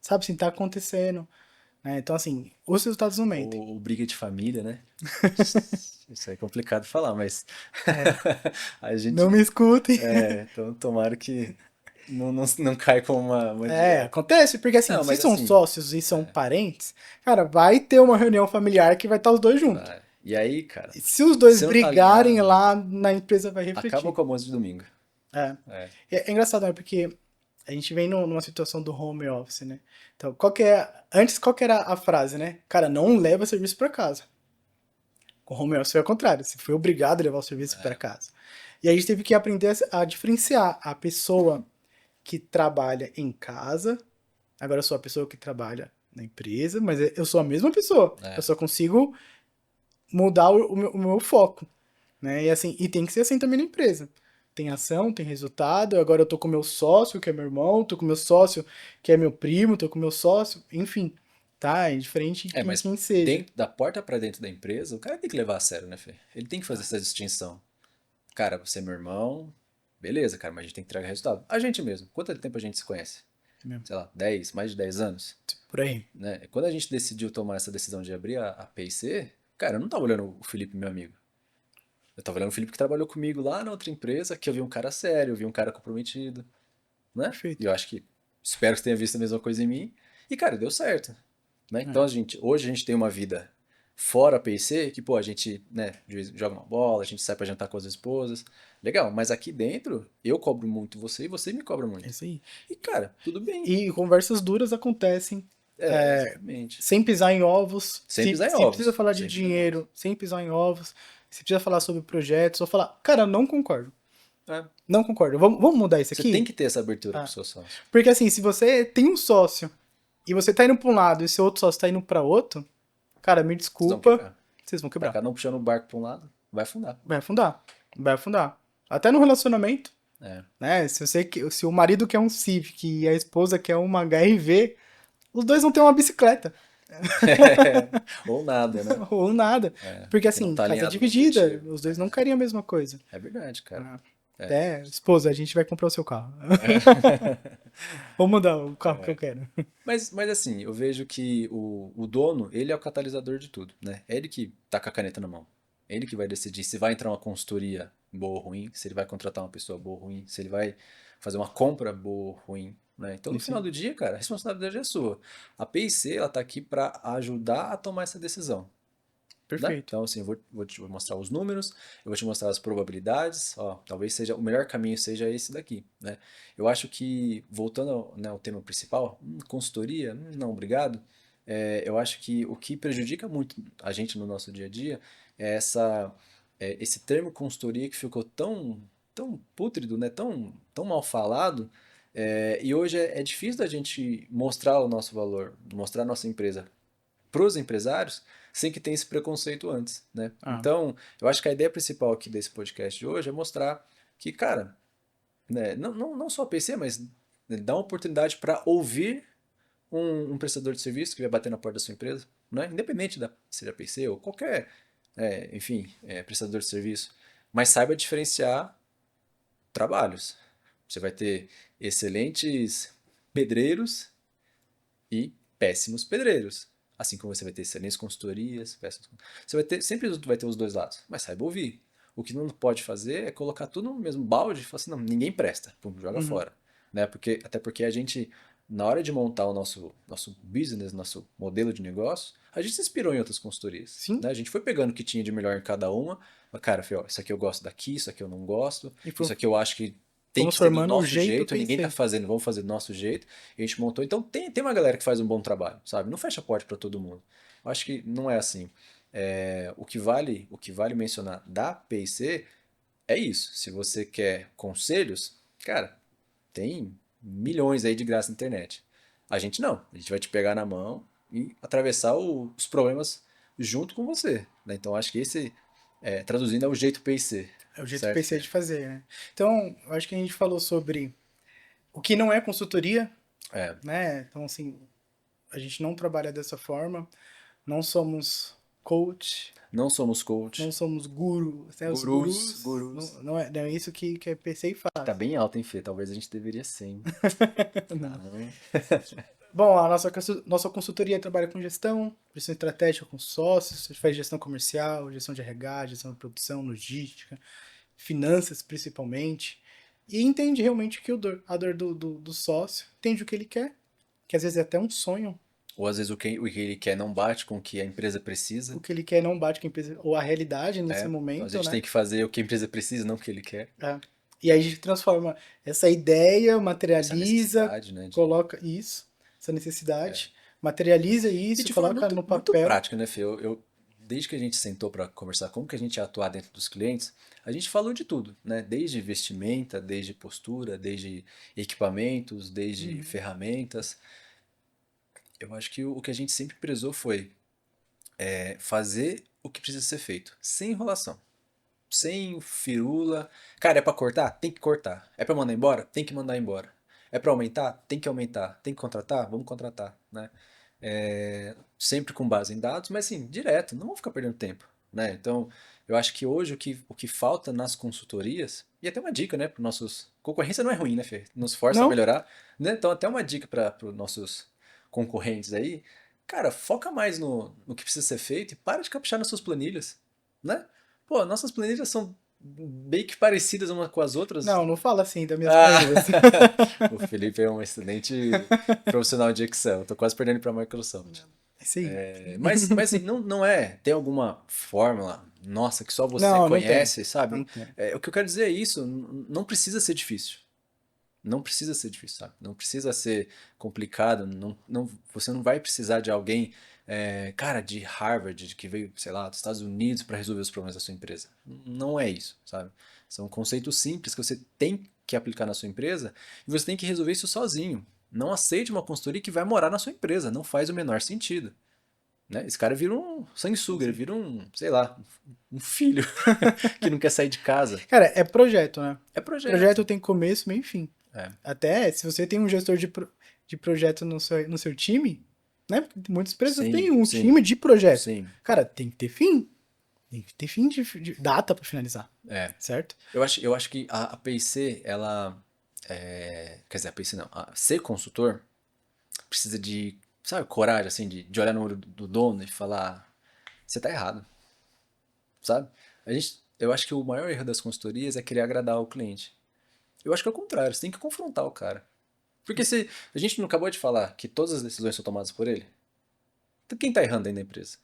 sabe assim, tá acontecendo, né? Então, assim, os resultados não mentem. O briga de família, né? Isso aí é complicado falar, mas É, a não gente. me escutem. Então tomara que não cai como uma É, dieta. acontece, porque assim, Não, se mas são assim, sócios e são parentes, cara, vai ter uma reunião familiar que vai estar os dois juntos. vai. E aí, cara, E se os dois você não tá brigarem alinhado, lá, na empresa vai acaba refletir. com o almoço de domingo. É. É, É engraçado, né? Porque a gente vem numa situação do home office, né? Então, antes, qual que era a frase, né? Cara, não leva serviço para casa. Com home office foi ao contrário. Você foi obrigado a levar o serviço para casa. E aí a gente teve que aprender a diferenciar a pessoa que trabalha em casa. Agora eu sou a pessoa que trabalha na empresa, mas eu sou a mesma pessoa. Eu é, só consigo mudar o meu foco, né? E assim, e tem que ser assim também na empresa. tem ação, tem resultado, agora eu tô com meu sócio, que é meu irmão, tô com meu sócio, que é meu primo, tô com meu sócio, enfim, tá? É diferente de Mas quem seja. dentro, da porta pra dentro da empresa, o cara tem que levar a sério, né, Fê? Ele tem que fazer Tá, essa distinção. Cara, você é meu irmão, beleza, cara, mas a gente tem que entregar resultado. A gente mesmo, quanto tempo a gente se conhece? é mesmo. Sei lá, 10, mais de 10 anos? Por aí. Né? Quando a gente decidiu tomar essa decisão de abrir a P&C, cara, eu não tava olhando o Felipe, meu amigo. Eu tava olhando o Felipe que trabalhou comigo lá na outra empresa, que eu vi um cara sério, eu vi um cara comprometido, né? E Perfeito. eu acho que, espero que você tenha visto a mesma coisa em mim. E, cara, deu certo, né? Então, É, hoje a gente tem uma vida fora a P&C, que, pô, a gente, né, joga uma bola, a gente sai pra jantar com as esposas. Legal, mas aqui dentro, eu cobro muito você e você me cobra é muito. isso aí. E, cara, tudo bem. E conversas duras acontecem Exatamente. sem pisar em ovos. Sem Se, pisar em se precisa ovos. falar de Sem pisar em ovos. dinheiro, sem pisar em ovos. Se precisa falar sobre projetos, ou falar, cara, não concordo. É. Não concordo. Vamos mudar isso Você tem aqui? que ter essa abertura com o Ah. seu sócio. Porque assim, se você tem um sócio e você tá indo pra um lado e seu outro sócio tá indo pra outro, cara, me Vocês vão desculpa, quebrar. vocês vão Tá quebrar. cada um puxando o barco pra um lado, vai afundar. Vai afundar. Vai afundar. Até no relacionamento, É. né? Se o marido quer um Civic e a esposa quer uma HR-V, os dois vão ter uma bicicleta. Ou nada, né? Ou nada. Porque Que não assim, tá casa alinhado no dividida, objetivo. os dois não queriam a mesma coisa. É verdade, cara. Ah, É. até, esposa, a gente vai comprar o seu carro. Vou mudar o carro que eu quero. Mas assim, eu vejo que o dono, ele é o catalisador de tudo, né? É ele que tá com a caneta na mão. É ele que vai decidir se vai entrar uma consultoria boa ou ruim, se ele vai contratar uma pessoa boa ou ruim, se ele vai fazer uma compra boa ou ruim, né? Então, no Isso final aí. do dia, cara, a responsabilidade é sua. A PIC, ela tá aqui para ajudar a tomar essa decisão. Né? Perfeito. Então, assim, vou te mostrar os números, eu vou te mostrar as probabilidades, ó, talvez seja o melhor caminho seja esse daqui, né? Eu acho que, voltando ao tema principal, consultoria, não, obrigado, eu acho que o que prejudica muito a gente no nosso dia a dia é esse termo consultoria que ficou tão pútrido, né? Tão mal falado, e hoje é difícil da gente mostrar o nosso valor, mostrar a nossa empresa para os empresários sem que tenha esse preconceito antes, né? Ah, Então, eu acho que a ideia principal aqui desse podcast de hoje é mostrar que, cara, né, não só PC, mas né, dar uma oportunidade para ouvir um prestador de serviço que vai bater na porta da sua empresa, né? Independente da seja PC ou qualquer, enfim, prestador de serviço, mas saiba diferenciar trabalhos. Você vai ter excelentes pedreiros e péssimos pedreiros. Assim como você vai ter excelentes consultorias, péssimos. Você vai ter, sempre vai ter os dois lados, mas saiba ouvir. O que não pode fazer é colocar tudo no mesmo balde e falar assim, não, ninguém presta, pum, joga uhum. fora. Né? Até porque a gente, na hora de montar o nosso business, nosso modelo de negócio, a gente se inspirou em outras consultorias. Sim. Né? A gente foi pegando o que tinha de melhor em cada uma, mas, cara, ó, isso aqui eu gosto daqui, isso aqui eu não gosto, E isso aqui eu acho que tem fomos que ser do formando o nosso jeito jeito, ninguém tá PC. fazendo, vamos fazer do nosso jeito. E a gente montou. Então tem uma galera que faz um bom trabalho, sabe? Não fecha a porta para todo mundo. Eu acho que não é assim. O que vale mencionar da P&C é isso. Se você quer conselhos, cara, tem milhões aí de graça na internet. A gente não. A gente vai te pegar na mão e atravessar os problemas junto com você. Né? Então acho que esse, traduzindo, é o jeito P&C. É o jeito Certo, PC Fê? de fazer, né? Então, eu acho que a gente falou sobre o que não é consultoria, É, né? Então, assim, a gente não trabalha dessa forma, não somos coach, não somos não coach. somos guru, né? Os Gurus, gurus, gurus. não é isso que a PC Tá faz. bem alto, hein, Fê? Talvez a gente deveria ser, hein? Não. Não. Bom, a nossa consultoria trabalha com gestão estratégica com sócios, a gente faz gestão comercial, gestão de RH, gestão de produção, logística, finanças principalmente, e entende realmente a dor do sócio, entende o que ele quer, que às vezes é até um sonho, Ou às vezes o que ele quer não bate com o que a empresa o precisa. que ele quer não bate com a empresa, ou a realidade nesse Então a momento, gente né? tem que fazer o que a empresa precisa, não o que ele quer. É. E aí a gente transforma essa ideia, Essa materializa, necessidade, né? coloca isso, essa necessidade, materializa E isso, de forma coloca muito, no muito papel. prática, né, Fê? Desde que a gente sentou para conversar como que a gente ia atuar dentro dos clientes, a gente falou de tudo, né? Desde vestimenta, desde postura, desde equipamentos, desde Uhum. ferramentas. Eu acho que o que a gente sempre prezou foi fazer o que precisa ser feito, sem enrolação. sem firula. Cara, é pra cortar? Tem que cortar. É pra mandar embora? Tem que mandar embora. É pra aumentar? Tem que aumentar. Tem que contratar? Vamos contratar, né? Sempre com base em dados, mas assim, direto, não vamos ficar perdendo tempo, né? Então, eu acho que hoje o que falta nas consultorias, e até uma dica, né, para nossos. Concorrência não é ruim, né, Fê? Nos força a Não? melhorar, né? Então, até uma dica para os nossos concorrentes aí, cara, foca mais no que precisa ser feito e para de caprichar nas suas planilhas, né? Pô, nossas planilhas são bem que parecidas umas com as outras. Não, não fala assim das minhas Ah, planilhas. o Felipe é um excelente profissional de Excel. Tô quase perdendo para a Microsoft. É isso aí. Mas assim, não é. Tem alguma fórmula, nossa, que só você Não, não tem. conhece, sabe? Não tem. O que eu quero dizer é isso, não precisa ser difícil. Não precisa ser difícil, sabe? Não precisa ser complicado. Você não vai precisar de alguém, cara, de Harvard, que veio, sei lá, dos Estados Unidos para resolver os problemas da sua empresa. Não é isso, sabe? São conceitos simples que você tem que aplicar na sua empresa e você tem que resolver isso sozinho. Não aceite uma consultoria que vai morar na sua empresa. Não faz o menor sentido. Né? Esse cara vira um sanguessuga, ele Sim. vira sei lá, um filho que não quer sair de casa. Cara, é projeto, né? É projeto. Projeto tem começo, meio e fim. É, Até se você tem um gestor de projeto no seu time, né? Porque muitas empresas têm sim, um sim, time de projeto. sim. Cara, tem que ter fim. Tem que ter fim de data para finalizar, É. certo? Eu acho que a PIC, ela. Quer dizer, a PIC não. Ser consultor precisa de, sabe, coragem, assim, de olhar no olho do dono e falar: você tá errado, sabe? Eu acho que o maior erro das consultorias é querer agradar o cliente. Eu acho que é o contrário, você tem que confrontar o cara. Porque se a gente não acabou de falar que todas as decisões são tomadas por ele, então quem tá errando aí na empresa?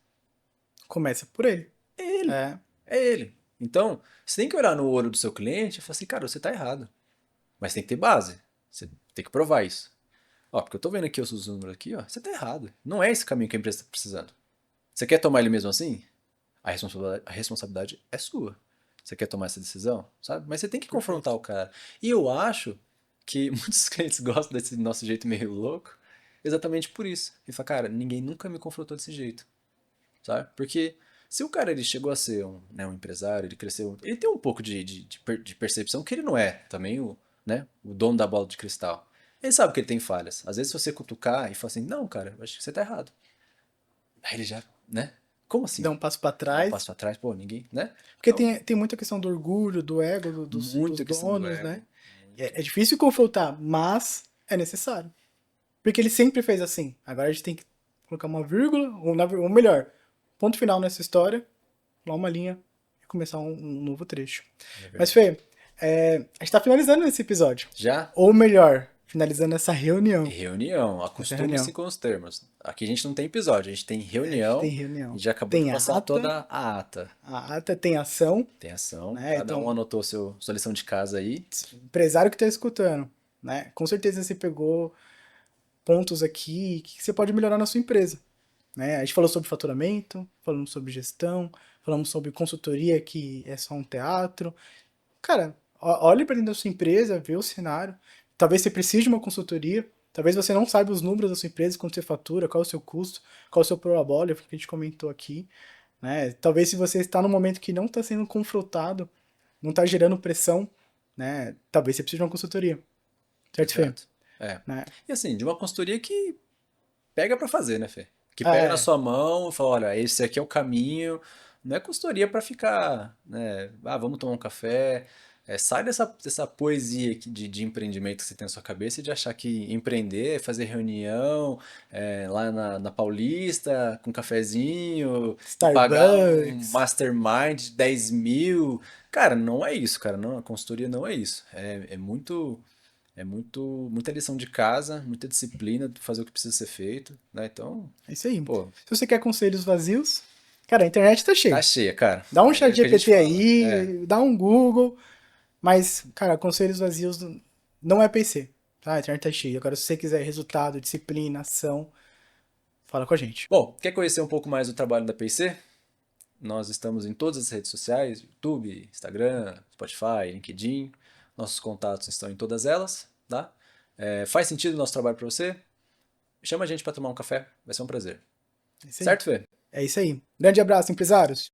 Começa por ele. É ele. É, É ele. Então, você tem que olhar no olho do seu cliente e falar assim, cara, você tá errado. Mas tem que ter base. Você tem que provar isso. Ó, porque eu tô vendo aqui os números aqui, ó. Você tá errado. Não é esse caminho que a empresa tá precisando. Você quer tomar ele mesmo assim? A responsabilidade é sua. Você quer tomar essa decisão? Sabe? Mas você tem que confrontar perfeito. o cara. E eu acho que muitos clientes gostam desse nosso jeito meio louco exatamente por isso. E fala, cara, ninguém nunca me confrontou desse jeito. Sabe? Porque se o cara ele chegou a ser um empresário, ele cresceu, ele tem um pouco de percepção que ele não é também o dono da bola de cristal. Ele sabe que ele tem falhas. Às vezes se você cutucar e falar assim, não, cara, eu acho que você tá errado. Aí ele já, né? Como assim? Dá um passo para Dá um trás. passo atrás, pô, ninguém, né? Porque Então, tem muita questão do orgulho, do ego dos muita questão do donos, né? ego. Muito. É difícil confrontar, mas é necessário. Porque ele sempre fez assim. Agora a gente tem que colocar uma vírgula, ou melhor, ponto final nessa história, pular uma linha e começar um novo trecho. É Mas, verdade. Fê, a gente tá finalizando esse episódio. Já Ou melhor, finalizando essa reunião. reunião, Essa acostume-se reunião. com os termos. Aqui a gente não tem episódio, a gente tem A gente tem reunião e reunião. já acabou de Tem passar ata, toda a ata. a ata tem ação, Tem ação, né? cada um Então, anotou sua lição de casa aí. empresário que está escutando, né? Com certeza você pegou pontos aqui que você pode melhorar na sua empresa, né? A gente falou sobre faturamento, falamos sobre gestão, falamos sobre consultoria que é só um teatro. Cara, olhe para dentro da sua empresa, vê o cenário. Talvez você precise de uma consultoria. Talvez você não saiba os números da sua empresa, quanto você fatura, qual é o seu custo, qual é o seu prolabore, que a gente comentou aqui, né? Talvez se você está num momento que não está sendo confrontado, não está gerando pressão, né? Talvez você precise de uma consultoria, certo, Fê? Exato. É. Né? E assim, de uma consultoria que pega pra fazer, né, Fê? Que pega na É, sua mão e fala, olha, esse aqui é o caminho. Não é consultoria pra ficar, né? Vamos tomar um café. Sai dessa poesia aqui de empreendimento que você tem na sua cabeça e de achar que empreender é fazer reunião lá na Paulista com um cafezinho e pagar um Starbucks. mastermind de 10 mil. Cara, não é isso, cara. Não, a consultoria não é isso. Muita lição de casa, muita disciplina de fazer o que precisa ser feito, né? Então, É isso aí. pô, Se você quer conselhos vazios, cara, a internet tá tá cheia. cheia, cara. Dá um É chat o que a gente GPT fala. É, aí, dá um Google, mas, cara, conselhos vazios não é PC, tá? A internet tá cheia. Agora, se você quiser resultado, disciplina, ação, fala com a gente. bom, quer conhecer um pouco mais do trabalho da PIC? Nós estamos em todas as redes sociais, YouTube, Instagram, Spotify, LinkedIn. Nossos contatos estão em todas elas, tá? Faz sentido o nosso trabalho para você? Chama a gente para tomar um café, vai ser um prazer. É isso aí. Certo, Fê? É isso aí. Grande abraço, empresários.